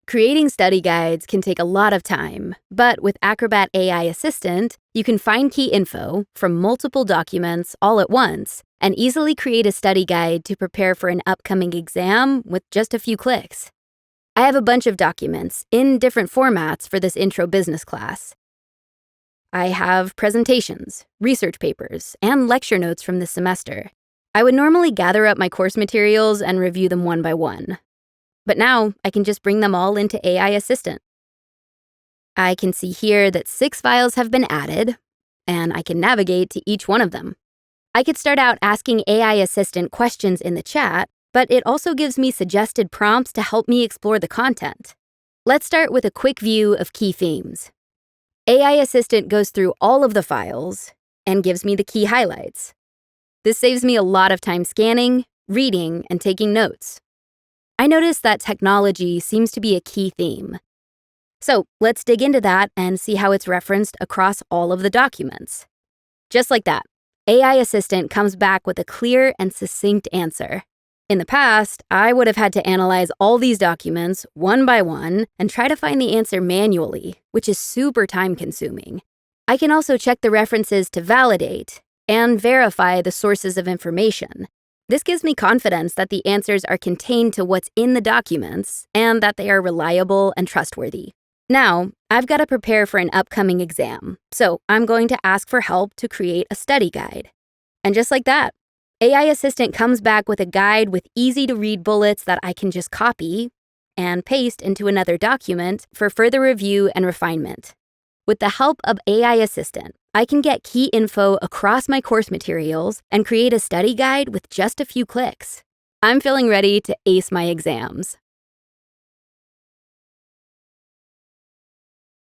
Creating study guides can take a lot of time, but with Acrobat AI Assistant, you can find key info from multiple documents all at once and easily create a study guide to prepare for an upcoming exam with just a few clicks. I have a bunch of documents in different formats for this intro business class. I have presentations, research papers, and lecture notes from this semester. I would normally gather up my course materials and review them one by one. But now I can just bring them all into AI Assistant. I can see here that 6 files have been added, and I can navigate to each one of them. I could start out asking AI Assistant questions in the chat, but it also gives me suggested prompts to help me explore the content. Let's start with a quick view of key themes. AI Assistant goes through all of the files and gives me the key highlights. This saves me a lot of time scanning, reading, and taking notes. I noticed that technology seems to be a key theme. So let's dig into that and see how it's referenced across all of the documents. Just like that, AI Assistant comes back with a clear and succinct answer. In the past, I would have had to analyze all these documents one by one and try to find the answer manually, which is super time-consuming. I can also check the references to validate and verify the sources of information. This gives me confidence that the answers are contained to what's in the documents and that they are reliable and trustworthy. Now, I've got to prepare for an upcoming exam, so I'm going to ask for help to create a study guide. And just like that, AI Assistant comes back with a guide with easy-to-read bullets that I can just copy and paste into another document for further review and refinement. With the help of AI Assistant, I can get key info across my course materials and create a study guide with just a few clicks. I'm feeling ready to ace my exams.